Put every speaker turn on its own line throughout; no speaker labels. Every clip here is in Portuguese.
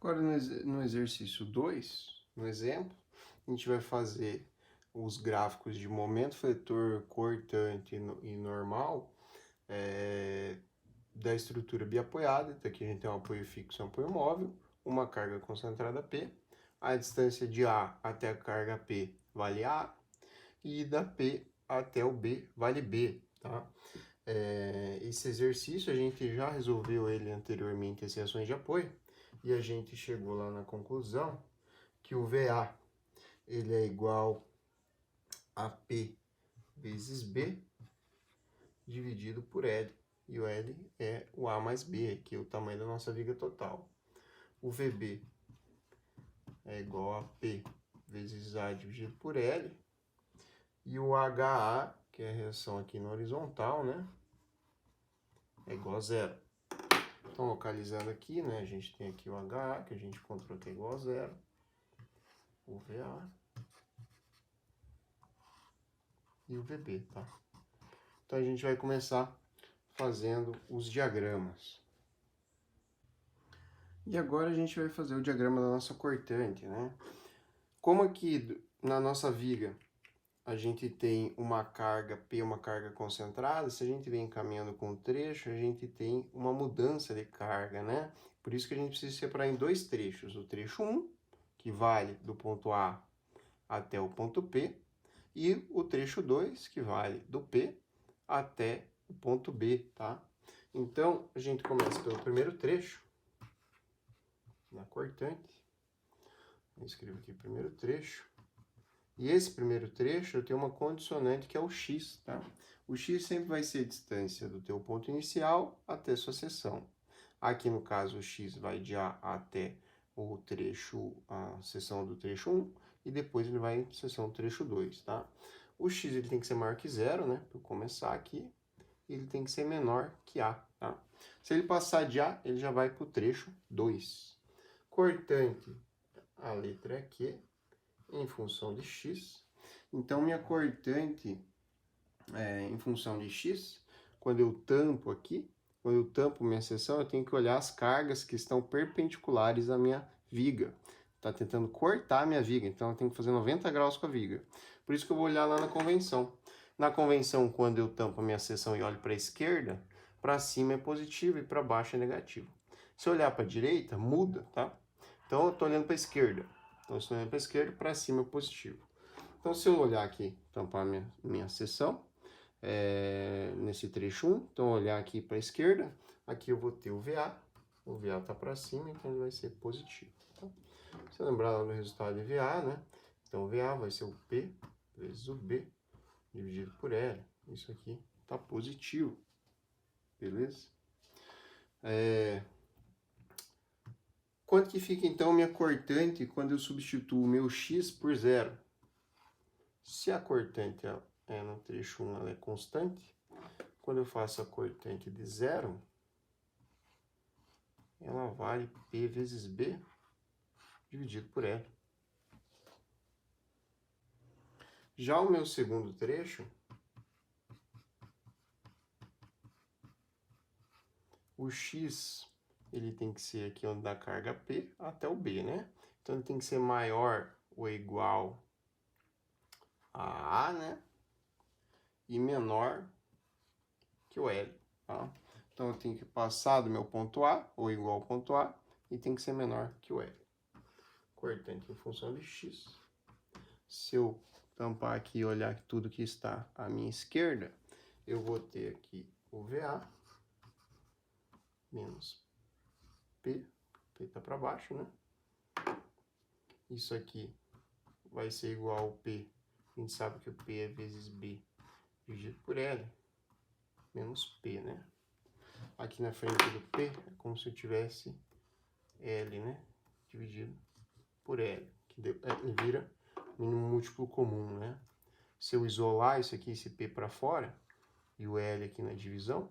Agora, no exercício 2, no exemplo, a gente vai fazer os gráficos de momento fletor, cortante e normal da estrutura biapoiada. Então, aqui a gente tem um apoio fixo e um apoio móvel, uma carga concentrada P, a distância de A até a carga P vale A, e da P até o B vale B, tá? Esse exercício a gente já resolveu ele anteriormente, as reações de apoio, e a gente chegou lá na conclusão que o VA ele é igual a P vezes B dividido por L, e o L é o A mais B, que é o tamanho da nossa viga total. O VB é igual a P vezes A dividido por L, e o HA, que é a reação aqui na horizontal, né, é igual a zero. Então, localizando aqui, né, a gente tem aqui o HA, que a gente encontrou que é igual a zero, o VA e o VB, tá? Então, a gente vai começar fazendo os diagramas. E agora a gente vai fazer o diagrama da nossa cortante, né? Como aqui na nossa viga a gente tem uma carga P, uma carga concentrada, se a gente vem caminhando com o trecho, a gente tem uma mudança de carga, né? Por isso que a gente precisa separar em dois trechos. O trecho 1, que vale do ponto A até o ponto P, e o trecho 2, que vale do P até o ponto B, tá? Então, a gente começa pelo primeiro trecho, na cortante. Eu escrevo aqui o primeiro trecho. E esse primeiro trecho eu tenho uma condicionante que é o x, tá? O x sempre vai ser a distância do teu ponto inicial até sua seção. Aqui no caso o x vai de A até o trecho, a seção do trecho 1, e depois ele vai em seção do trecho 2, tá? O x ele tem que ser maior que zero, né? Para começar aqui, ele tem que ser menor que A, tá? Se ele passar de A, ele já vai para o trecho 2. Cortante, a letra é Q, em função de x. Então, minha cortante em função de x, quando eu tampo aqui, quando eu tampo minha seção, eu tenho que olhar as cargas que estão perpendiculares à minha viga. Está tentando cortar a minha viga, então eu tenho que fazer 90 graus com a viga. Por isso que eu vou olhar lá na convenção. Na convenção, quando eu tampo a minha seção e olho para a esquerda, para cima é positivo e para baixo é negativo. Se eu olhar para a direita, muda, tá? Então, eu estou olhando para a esquerda. Então, estou olhando para a esquerda, para cima é positivo. Então, se eu olhar aqui, tampar minha seção, nesse trecho 1, então olhar aqui para a esquerda, aqui eu vou ter o VA está para cima, então ele vai ser positivo. Tá? Se você lembrar lá do resultado de VA, né? Então o VA vai ser o P vezes o B dividido por L. Isso aqui está positivo, beleza? Quanto que fica então minha cortante quando eu substituo o meu x por zero? Se a cortante no trecho 1 ela é constante, quando eu faço a cortante de zero, ela vale P vezes B dividido por L. Já o meu segundo trecho, o x ele tem que ser aqui onde dá carga P até o B, né? Então ele tem que ser maior ou igual a A, né? E menor que o L, tá? Então eu tenho que passar do meu ponto A ou igual ao ponto A e tem que ser menor que o L. Cortante em função de x. Se eu tampar aqui e olhar tudo que está à minha esquerda, eu vou ter aqui o VA menos P está para baixo, né? Isso aqui vai ser igual ao P, a gente sabe que o P é vezes B dividido por L, menos P, né? Aqui na frente do P é como se eu tivesse L, né? Dividido por L, que vira mínimo múltiplo comum, né? Se eu isolar isso aqui, esse P para fora, e o L aqui na divisão,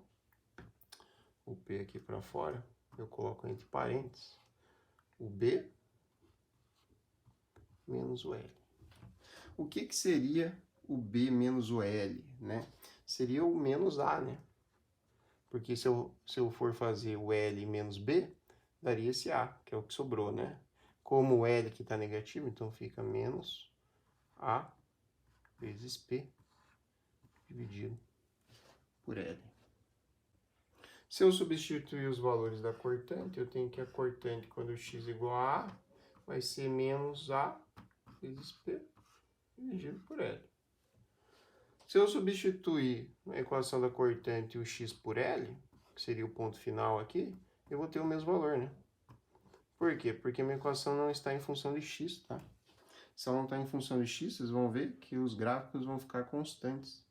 o P aqui para fora, eu coloco entre parênteses o B menos o L. O que seria o B menos o L, né? Seria o menos A, né? Porque se eu for fazer o L menos B, daria esse A, que é o que sobrou, né? Como o L aqui está negativo, então fica menos A vezes P dividido por L. Se eu substituir os valores da cortante, eu tenho que a cortante, quando x igual a A, vai ser menos A vezes P dividido por L. Se eu substituir na equação da cortante o x por L, que seria o ponto final aqui, eu vou ter o mesmo valor, né? Por quê? Porque a minha equação não está em função de x, tá? Se ela não está em função de x, vocês vão ver que os gráficos vão ficar constantes.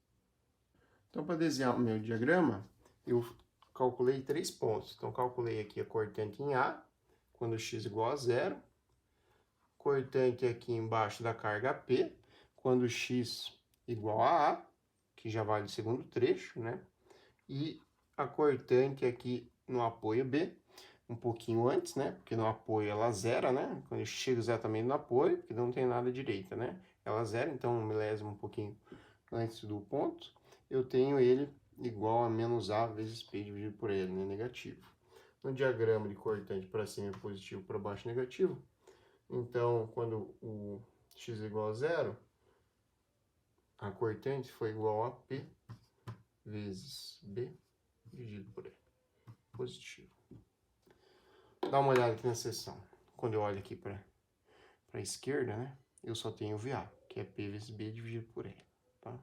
Então, para desenhar o meu diagrama, eu calculei 3 pontos. Então, calculei aqui a cortante em A, quando x igual a 0. Cortante aqui embaixo da carga P, quando x igual a A, que já vale o segundo trecho, né? E a cortante aqui no apoio B, um pouquinho antes, né? Porque no apoio ela zera, né? Quando eu chego exatamente no apoio, porque não tem nada à direita, né? Ela zera, então um milésimo um pouquinho antes do ponto, eu tenho ele igual a menos A vezes P dividido por L, né? Negativo. No diagrama de cortante para cima é positivo, para baixo negativo. Então, quando o x é igual a 0, a cortante foi igual a P vezes B dividido por L. Positivo. Dá uma olhada aqui na seção. Quando eu olho aqui para a esquerda, né, eu só tenho VA, que é P vezes B dividido por L. Tá?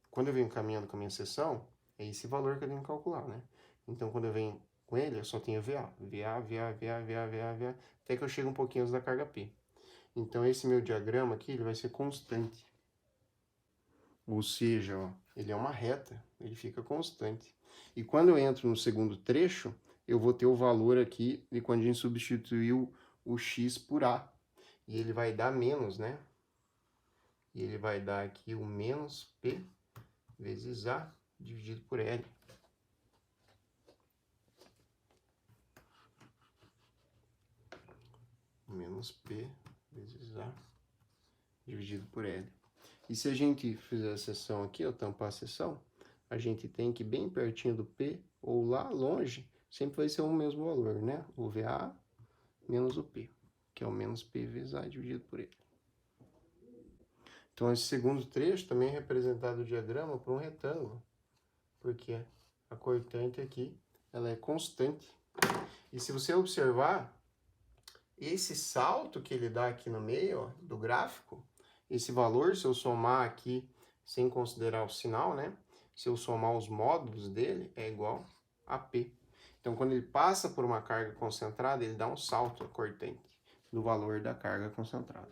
Quando eu venho caminhando com a minha seção, é esse valor que eu tenho que calcular, né? Então, quando eu venho com ele, eu só tenho VA. VA, até que eu chego um pouquinho antes da carga P. Então, esse meu diagrama aqui, ele vai ser constante. Ou seja, ó, ele é uma reta, ele fica constante. E quando eu entro no segundo trecho, eu vou ter o valor aqui de quando a gente substituiu o x por A. E ele vai dar menos, né? E ele vai dar aqui o menos P vezes A dividido por L. Menos P vezes A dividido por L. E se a gente fizer a seção aqui, ó, tampar a seção, a gente tem que bem pertinho do P, ou lá longe, sempre vai ser o mesmo valor, né? O VA menos o P, que é o menos P vezes A dividido por L. Então, esse segundo trecho também é representado o diagrama por um retângulo, porque a cortante aqui, ela é constante. E se você observar, esse salto que ele dá aqui no meio, ó, do gráfico, esse valor, se eu somar aqui, sem considerar o sinal, né? Se eu somar os módulos dele, é igual a P. Então, quando ele passa por uma carga concentrada, ele dá um salto cortante do valor da carga concentrada.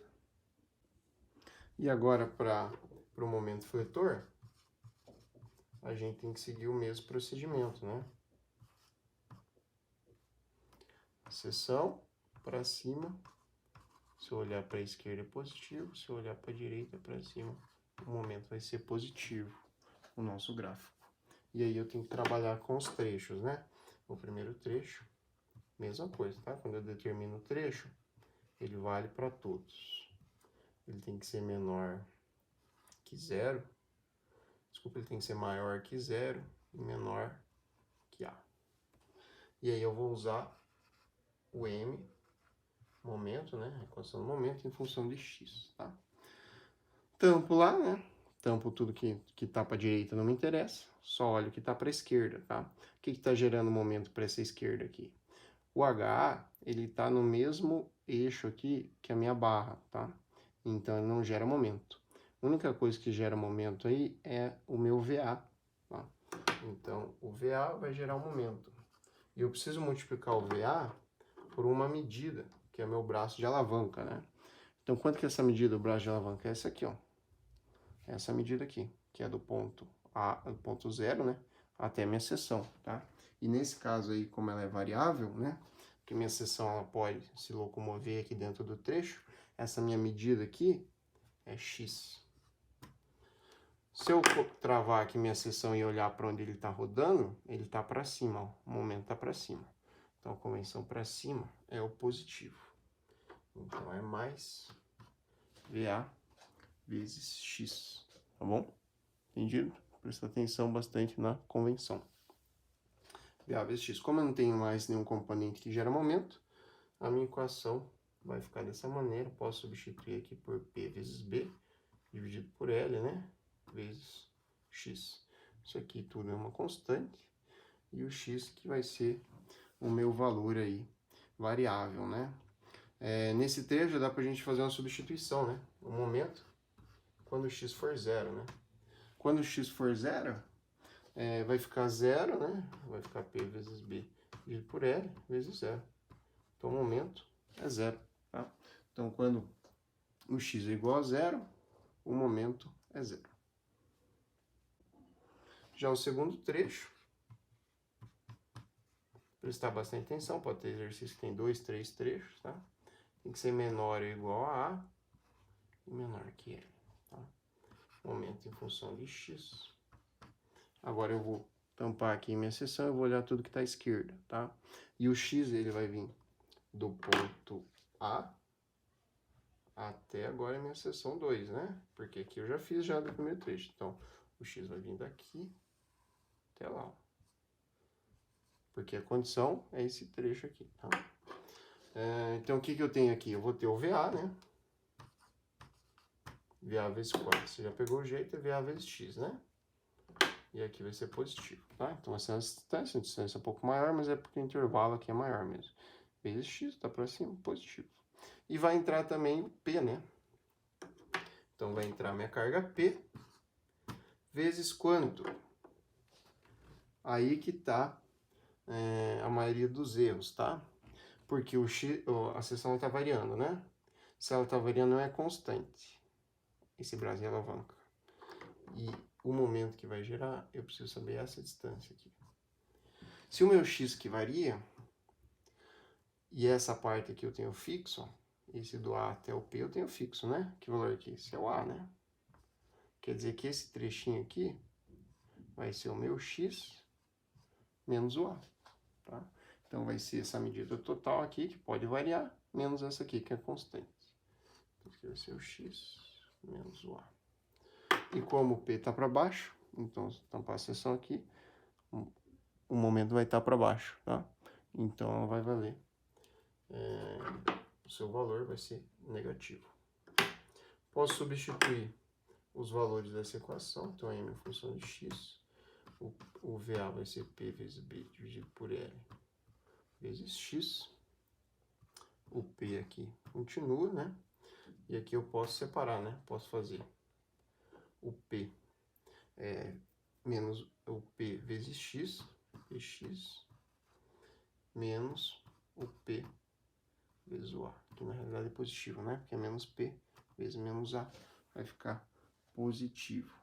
E agora, para o momento fletor, a gente tem que seguir o mesmo procedimento, né? Seção para cima. Se eu olhar para a esquerda é positivo, se eu olhar para a direita para cima, o momento vai ser positivo, o nosso gráfico. E aí eu tenho que trabalhar com os trechos, né? O primeiro trecho, mesma coisa, tá? Quando eu determino o trecho, ele vale para todos. Ele tem que ser menor que 0. Desculpa, ele tem que ser maior que 0 e menor que A. E aí eu vou usar o M, momento, né? A equação do momento em função de x, tá? Tampo lá, né? Tampo tudo que tá para a direita, não me interessa. Só olho o que está para a esquerda, tá? O que está gerando momento para essa esquerda aqui? O HA, ele está no mesmo eixo aqui que a minha barra, tá? Então, ele não gera momento. A única coisa que gera momento aí é o meu VA, tá? Então, o VA vai gerar um momento. E eu preciso multiplicar o VA por uma medida, que é meu braço de alavanca, né? Então, quanto que é essa medida do braço de alavanca? É essa aqui, ó. Essa medida aqui, que é do ponto A, do ponto 0, né? Até a minha seção, tá? E nesse caso aí, como ela é variável, né? Que minha seção ela pode se locomover aqui dentro do trecho, essa minha medida aqui é x. Se eu travar aqui minha seção e olhar para onde ele está rodando, ele está para cima, ó. O momento está para cima. Então, a convenção para cima é o positivo. Então, é mais VA vezes x, tá bom? Entendido? Presta atenção bastante na convenção. VA vezes x. Como eu não tenho mais nenhum componente que gera momento, a minha equação vai ficar dessa maneira. Posso substituir aqui por P vezes B, dividido por L, né? Vezes x. Isso aqui tudo é uma constante. E o x que vai ser o meu valor aí, variável, né? Nesse trecho dá pra gente fazer uma substituição, né? No momento, quando o x for zero, né? Quando o x for zero, vai ficar zero, né? Vai ficar P vezes B dividido por L vezes zero. Então, o momento é zero, tá? Então, quando o x é igual a zero, o momento é zero. Já o segundo trecho, prestar bastante atenção, pode ter exercício que tem 2, 3 trechos, tá? Tem que ser menor ou igual a e menor que L, tá? Momento em função de x. Agora eu vou tampar aqui minha seção e vou olhar tudo que está à esquerda, tá? E o x, ele vai vir do ponto A até agora a minha seção 2, né? Porque aqui eu já fiz já do primeiro trecho. Então, o x vai vir daqui até lá, ó. Porque a condição é esse trecho aqui, tá? Então, o que eu tenho aqui? Eu vou ter o VA, né? VA vezes 4. Você já pegou o jeito, é VA vezes x, né? E aqui vai ser positivo, tá? Então, essa é a distância um pouco maior, mas é porque o intervalo aqui é maior mesmo. Vezes x, tá pra cima, positivo. E vai entrar também o P, né? Então, vai entrar minha carga P vezes quanto? Aí que tá a maioria dos erros, tá? Porque o x, a seção está variando, né? Se ela está variando, não é constante. Esse braço de alavanca. E o momento que vai gerar, eu preciso saber essa distância aqui. Se o meu x que varia, e essa parte aqui eu tenho fixo, esse do A até o P eu tenho fixo, né? Que valor aqui? Esse é o A, né? Quer dizer que esse trechinho aqui vai ser o meu x menos o A, tá? Então, vai ser essa medida total aqui, que pode variar, menos essa aqui, que é constante. Então, aqui vai ser o x menos o A. E como o P está para baixo, então, se tampar a seção aqui, o momento vai estar para baixo, tá? Então, vai valer. O seu valor vai ser negativo. Posso substituir os valores dessa equação. Então, M em função de x. O VA vai ser P vezes B dividido por L vezes x. O P aqui continua, né? E aqui eu posso separar, né? Posso fazer o P menos o P vezes x, px, menos o P vezes o A. Que na realidade é positivo, né? Porque é menos P vezes menos A. Vai ficar positivo.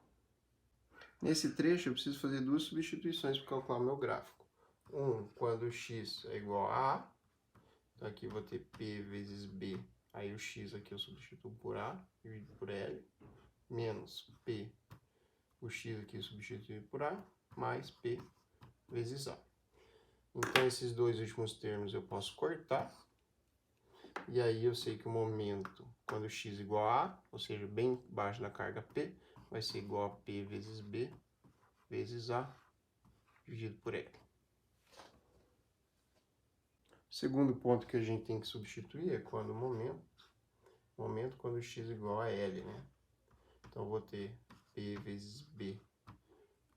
Nesse trecho eu preciso fazer duas substituições para calcular o meu gráfico. Quando x é igual a A. Então aqui eu vou ter P vezes B. Aí o x aqui eu substituo por A, dividido por L, menos P, o x aqui eu substituo por A, mais P vezes A. Então, esses dois últimos termos eu posso cortar. E aí eu sei que o momento, quando x é igual a A, ou seja, bem embaixo da carga P, vai ser igual a P vezes B, vezes A, dividido por L. O segundo ponto que a gente tem que substituir é quando o momento quando x é igual a L, né? Então, eu vou ter P vezes B,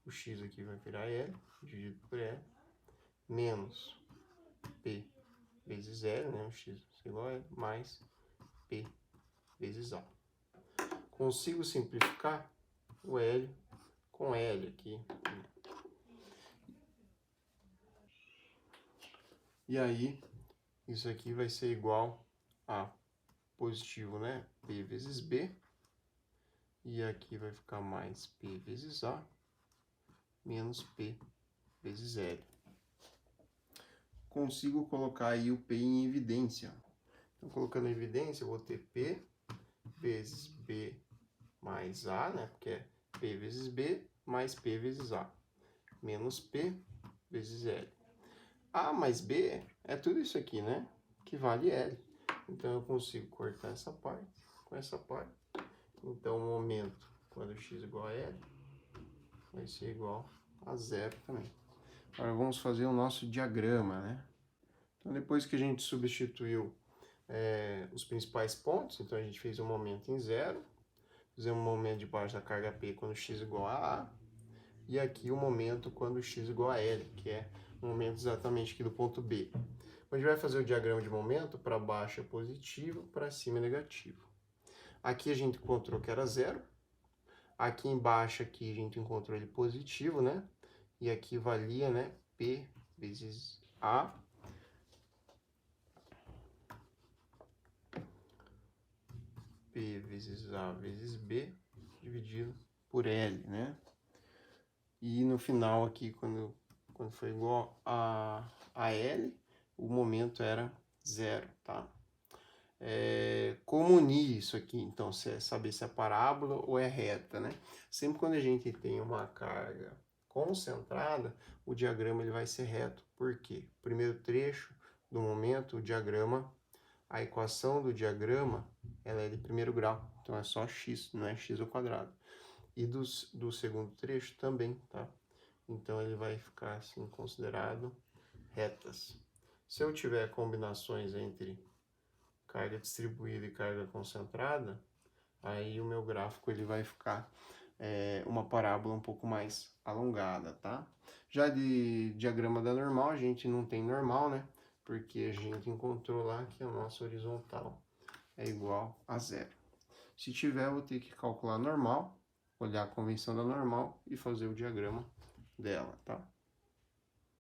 o x aqui vai virar L, dividido por L, menos P vezes L, né? O x é igual a L, mais P vezes A. Consigo simplificar o L com L aqui. E aí, isso aqui vai ser igual a positivo, né? P vezes B. E aqui vai ficar mais P vezes A, menos P vezes L. Consigo colocar aí o P em evidência. Então, colocando em evidência, eu vou ter P vezes B mais A, né? Porque é P vezes B mais P vezes A, menos P vezes L. A mais B é tudo isso aqui, né? Que vale L. Então, eu consigo cortar essa parte com essa parte. Então, o momento, quando x é igual a L, vai ser igual a zero também. Agora vamos fazer o nosso diagrama, né? Então, depois que a gente substituiu os principais pontos, então a gente fez um momento em zero, fizemos um momento debaixo da carga P quando x igual a A, e aqui o momento quando x igual a L, que é o momento exatamente aqui do ponto B. A gente vai fazer o diagrama de momento, para baixo é positivo, para cima é negativo. Aqui a gente encontrou que era zero, aqui embaixo aqui a gente encontrou ele positivo, né? E aqui valia, né, P vezes A, P vezes A vezes B, dividido por L, né? E no final aqui, quando foi igual a L, o momento era zero, tá? Como unir isso aqui, então, se é saber se é parábola ou é reta, né? Sempre quando a gente tem uma carga concentrada, o diagrama ele vai ser reto. Por quê? Primeiro trecho do momento, o diagrama, a equação do diagrama, ela é de primeiro grau, então é só x, não é x ao quadrado. E do segundo trecho também, tá? Então ele vai ficar assim considerado retas. Se eu tiver combinações entre carga distribuída e carga concentrada, aí o meu gráfico ele vai ficar uma parábola um pouco mais alongada, tá? Já de diagrama da normal, a gente não tem normal, né? Porque a gente encontrou lá que a nossa horizontal é igual a zero. Se tiver, eu vou ter que calcular normal, olhar a convenção da normal e fazer o diagrama dela, tá?